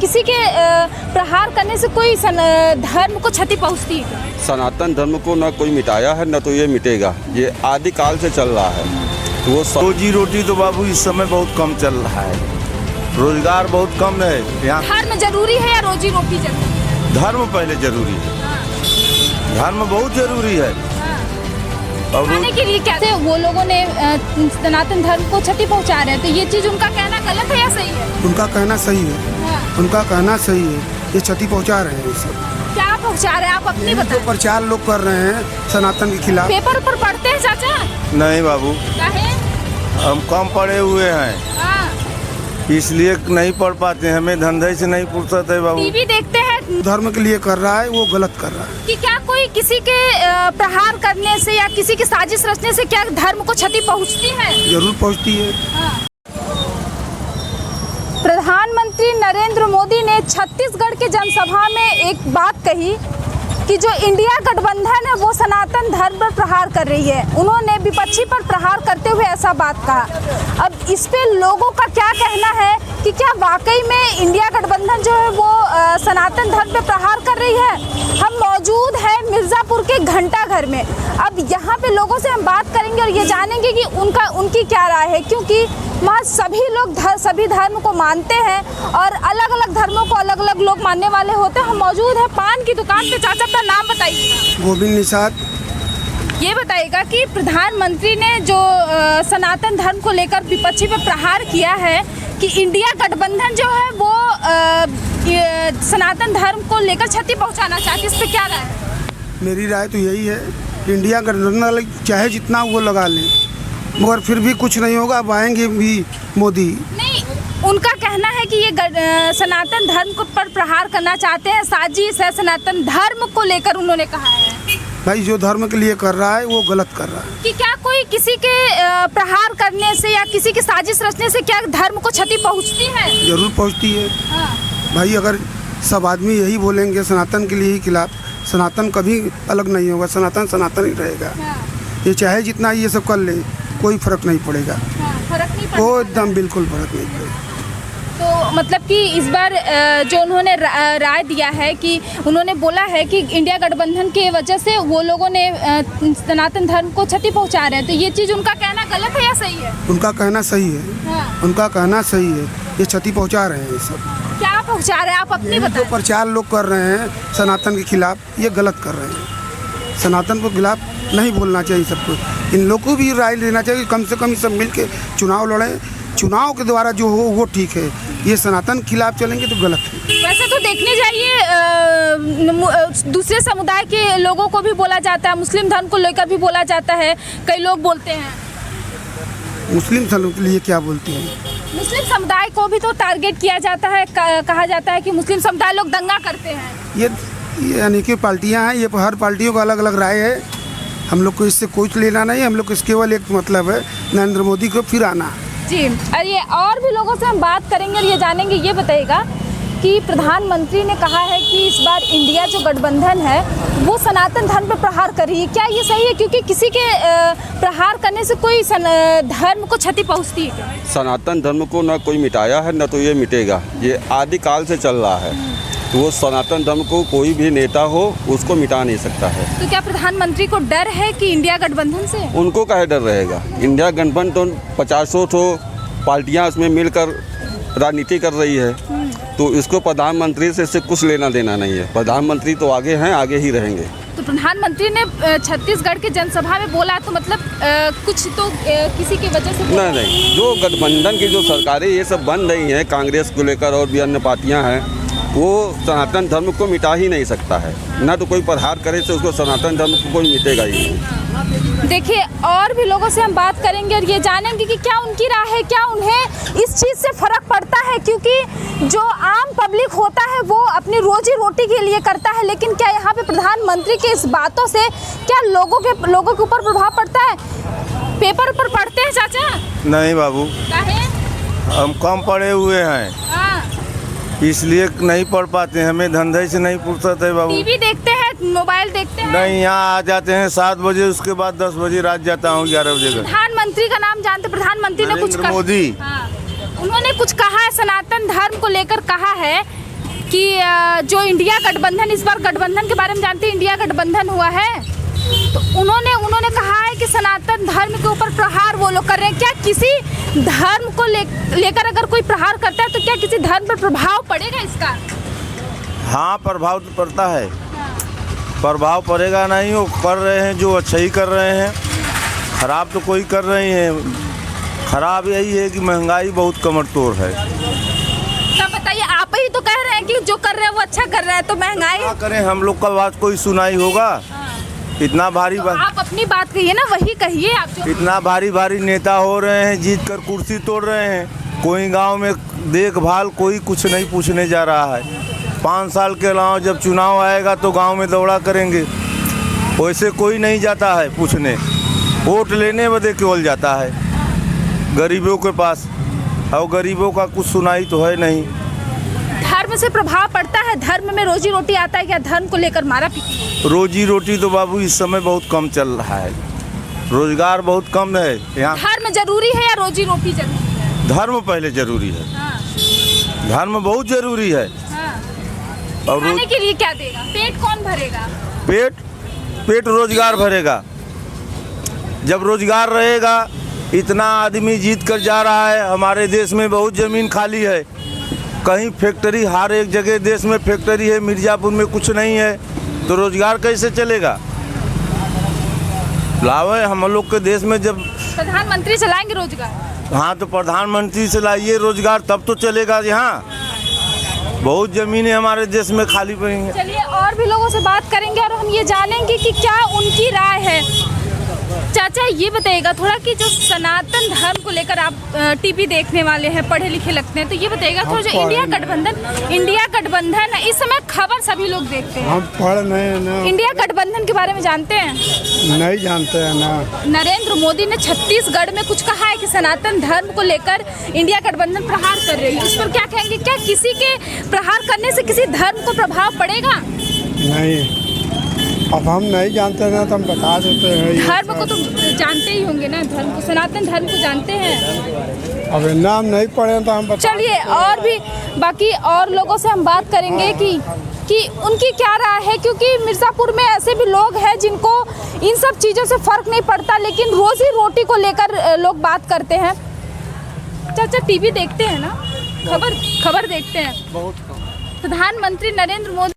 किसी के प्रहार करने से कोई धर्म को क्षति पहुंचती है? सनातन धर्म को न कोई मिटाया है न तो ये मिटेगा, ये आदिकाल से चल रहा है। तो वो रोजी रोटी तो बाबू इस समय बहुत कम चल रहा है, रोजगार बहुत कम है यहाँ। धर्म जरूरी है या रोजी रोटी जरूरी है? धर्म पहले जरूरी है, धर्म बहुत जरूरी है। और खाने के लिए क्या वो लोगों ने सनातन धर्म को क्षति पहुंचा रहे हैं, तो ये चीज उनका कहना गलत है या सही है? उनका कहना सही है, उनका कहना सही है, ये क्षति पहुंचा रहे हैं। सब क्या पहुंचा रहे हैं आप अपनी बताएं। तो प्रचार लोग कर रहे हैं सनातन के खिलाफ। पेपर पर पढ़ते हैं चाचा? नहीं बाबू, हम कम पढ़े हुए हैं इसलिए नहीं पढ़ पाते, हमें धंधे से नहीं फुर्सत है बाबू। टीवी देखते हैं। धर्म के लिए कर रहा है, वो गलत कर रहा है। कि क्या कोई किसी के प्रहार करने से या किसी की साजिश रचने से क्या धर्म को क्षति पहुंचती है? जरूर पहुंचती है। प्रधानमंत्री नरेंद्र मोदी ने छत्तीसगढ़ के जनसभा में एक बात कही कि जो इंडिया गठबंधन है वो सनातन धर्म पर प्रहार कर रही है। उन्होंने विपक्षी पर प्रहार करते हुए ऐसा बात कहा। अब इस पे लोगों का क्या कहना है कि क्या वाकई में इंडिया गठबंधन जो है वो सनातन धर्म पे प्रहार कर रही है? हम मौजूद हैं मिर्ज़ापुर के घंटा घर में। अब यहाँ पे लोगों से हम बात करेंगे और ये जानेंगे कि उनकी क्या राय है, क्योंकि वहाँ सभी लोग सभी धर्म को मानते हैं और अलग अलग धर्मों को अलग अलग लोग मानने वाले होते हैं। हम मौजूद हैं पान की दुकान पे। चाचा अपना नाम बताइए। गोविंद निषाद। ये बताइएगा कि प्रधानमंत्री ने जो सनातन धर्म को लेकर विपक्षी पर प्रहार किया है कि इंडिया गठबंधन जो है वो सनातन धर्म को लेकर क्षति पहुंचाना चाहती है, इस पर क्या राय है? मेरी राय तो यही है, इंडिया गठबंधन चाहे जितना वो लगा लें मगर फिर भी कुछ नहीं होगा, अब आएंगे भी मोदी। नहीं, उनका कहना है कि ये सनातन धर्म को पर प्रहार करना चाहते हैं, साजिश है सनातन धर्म को लेकर उन्होंने कहा है। भाई जो धर्म के लिए कर रहा है वो गलत कर रहा है। कि क्या कोई किसी के प्रहार करने से या किसी की साजिश रचने से क्या धर्म को क्षति पहुंचती है? जरूर पहुंचती है। भाई अगर सब आदमी यही बोलेंगे सनातन के लिए ही खिलाफ, सनातन कभी अलग नहीं होगा, सनातन सनातन ही रहेगा। ये चाहे जितना ये सब कर ले कोई फर्क नहीं पड़ेगा। फर्क नहीं पड़ेगा। वो एकदम बिल्कुल फर्क नहीं पड़ेगा। तो मतलब कि इस बार जो उन्होंने राय दिया है कि उन्होंने बोला है कि इंडिया गठबंधन के वजह से वो लोगों ने सनातन धर्म को क्षति पहुंचा रहे हैं, तो ये चीज़ उनका कहना गलत है या सही है? उनका कहना सही है। उनका कहना सही है, ये क्षति पहुंचा रहे हैं। सब क्या पहुंचा रहे हैं आप अपनी बताएं। जो प्रचार लोग कर रहे हैं सनातन के खिलाफ, ये गलत कर रहे हैं। सनातन के खिलाफ नहीं बोलना चाहिए सबको। इन लोगों को भी राय लेना चाहिए, कम से कम सब मिल के चुनाव लड़ें, चुनाव के द्वारा जो हो वो ठीक है। ये सनातन खिलाफ चलेंगे तो गलत है। वैसे तो देखने जाइए दूसरे समुदाय के लोगों को भी बोला जाता है, मुस्लिम धर्म को लेकर भी बोला जाता है, कई लोग बोलते हैं। मुस्लिम धर्म के लिए क्या बोलते हैं? मुस्लिम समुदाय को भी तो टारगेट किया जाता है, कहा जाता है कि मुस्लिम समुदाय लोग दंगा करते हैं। ये अनेक पार्टियां हैं, ये हर पार्टियों का अलग अलग राय है। हम लोग को इससे कुछ लेना नहीं, हम लोग को इसके केवल एक मतलब है नरेंद्र मोदी को फिर आना जी। और ये और भी लोगों से हम बात करेंगे और ये जानेंगे। ये बताइएगा कि प्रधानमंत्री ने कहा है कि इस बार इंडिया जो गठबंधन है वो सनातन धर्म पर प्रहार कर रही है, क्या ये सही है? क्योंकि किसी के प्रहार करने से कोई धर्म को क्षति पहुंचती है? सनातन धर्म को न कोई मिटाया है न तो ये मिटेगा, ये आदिकाल से चल रहा है। तो वो सनातन धर्म को कोई भी नेता हो उसको मिटा नहीं सकता है। तो क्या प्रधानमंत्री को डर है कि इंडिया गठबंधन से? उनको काहे डर रहेगा? इंडिया गठबंधन तो 50 पार्टियां उसमें मिलकर राजनीति कर रही है, तो इसको प्रधानमंत्री से इससे कुछ लेना देना नहीं है। प्रधानमंत्री तो आगे हैं, आगे ही रहेंगे। तो प्रधानमंत्री ने छत्तीसगढ़ के जनसभा में बोला, तो मतलब कुछ तो किसी की वजह से नहीं, जो गठबंधन की जो सरकारें ये सब बन रही हैं कांग्रेस को लेकर और भी अन्य पार्टियां हैं, वो सनातन धर्म को मिटा ही नहीं सकता है। ना तो कोई प्रहार करे तो उसको सनातन धर्म को कोई मिटेगा ही नहीं। देखिए और भी लोगों से हम बात करेंगे और ये जानेंगे कि क्या उनकी राय है, क्या उन्हें इस चीज़ से फ़र्क पड़ता है, क्योंकि जो आम पब्लिक होता है वो अपनी रोजी रोटी के लिए करता है, लेकिन क्या यहाँ पे प्रधानमंत्री की इस बातों से क्या लोगों के ऊपर प्रभाव पड़ता है? पेपर पर पढ़ते हैं चाचा? नहीं बाबू, हम कम पढ़े हुए हैं इसलिए नहीं पढ़ पाते, हमें धंधे से नहीं फुर्सत है बाबू। टीवी देखते हैं, मोबाइल देखते हैं? नहीं, यहाँ आ जाते हैं 7 बजे, उसके बाद 10 बजे रात जाता हूँ 11 बजे। प्रधानमंत्री का नाम जानते? प्रधानमंत्री ने कुछ कहा? मोदी। उन्होंने कुछ कहा है, सनातन धर्म को लेकर कहा है कि जो इंडिया गठबंधन, इस बार गठबंधन के बारे में जानते हैं, इंडिया गठबंधन हुआ है, तो उन्होंने कहा है कि सनातन धर्म के ऊपर प्रहार वो लोग कर रहे हैं। क्या किसी धर्म को लेकर अगर कोई प्रहार करता है तो क्या किसी धर्म पर प्रभाव पड़ेगा इसका? हाँ, प्रभाव तो पड़ता है। प्रभाव पड़ेगा नहीं, वो कर रहे हैं जो अच्छा ही कर रहे हैं, खराब तो कोई कर रहे हैं। खराब यही है कि महंगाई बहुत कमर तोड़ है। तो बताइए, आप ही तो कह रहे हैं कि जो कर रहे हैं वो अच्छा कर रहा है, तो महंगाई क्या करें, हम लोग का बात कोई सुनाई होगा? इतना भारी तो आप अपनी बात कहिए ना, वही कहिए आप जो। इतना भारी भारी नेता हो रहे हैं, जीत कर कुर्सी तोड़ रहे हैं। कोई गांव में देखभाल कोई कुछ नहीं पूछने जा रहा है। 5 साल के अलावा जब चुनाव आएगा तो गांव में दौड़ा करेंगे, वैसे कोई नहीं जाता है पूछने। वोट लेने बदे केवल जाता है गरीबों के पास, और गरीबों का कुछ सुनाई तो है नहीं। धर्म से प्रभाव पड़ता है? धर्म में रोजी रोटी आता है क्या? धर्म को लेकर मारा पीटा? रोजी रोटी तो बाबू इस समय बहुत कम चल रहा है, रोजगार बहुत कम है यहाँ। धर्म जरूरी है या रोजी रोटी जरूरी है? धर्म पहले जरूरी है। हाँ, धर्म बहुत जरूरी है। हाँ। और खाने के लिए क्या देगा? पेट कौन भरेगा? पेट रोजगार भरेगा। जब रोजगार रहेगा, इतना आदमी जीत कर जा रहा है, हमारे देश में बहुत ज़मीन खाली है, कहीं फैक्ट्री, हर एक जगह देश में फैक्ट्री है, मिर्ज़ापुर में कुछ नहीं है, तो रोजगार कैसे चलेगा? लावे हम लोग के देश में जब प्रधानमंत्री चलाएंगे रोजगार। हाँ, तो प्रधानमंत्री से लाइए रोजगार, तब तो चलेगा। यहाँ बहुत ज़मीनें हमारे देश में खाली पड़ी हैं। चलिए और भी लोगों से बात करेंगे और हम ये जानेंगे कि क्या उनकी राय है। चाचा, ये बताइएगा थोड़ा कि जो सनातन धर्म को लेकर आप टीवी देखने वाले हैं, पढ़े लिखे लगते हैं, तो ये बताइएगा थोड़ा जो इंडिया गठबंधन है, इस समय खबर सभी लोग देखते हैं। हम पढ़ नहीं ना, इंडिया गठबंधन के बारे में जानते हैं? नहीं जानते हैं ना। नरेंद्र मोदी ने छत्तीसगढ़ में कुछ कहा है कि सनातन धर्म को लेकर इंडिया गठबंधन प्रहार कर रही है, उस पर क्या कहेंगे? क्या किसी के प्रहार करने से किसी धर्म को प्रभाव पड़ेगा? नहीं, अब हम नहीं जानते ना, तो हम बता देते हैं। धर्म को तो जानते ही होंगे ना, धर्म को, सनातन धर्म को जानते हैं। अब नाम नहीं पढ़े तो हम बता। चलिए और भी बाकी और लोगों से हम बात करेंगे कि उनकी क्या राय है, क्योंकि मिर्ज़ापुर में ऐसे भी लोग हैं जिनको इन सब चीज़ों से फ़र्क नहीं पड़ता, लेकिन रोजी रोटी को लेकर लोग बात करते हैं। चाचा, टीवी देखते हैं ना? खबर देखते हैं? बहुत। प्रधानमंत्री नरेंद्र मोदी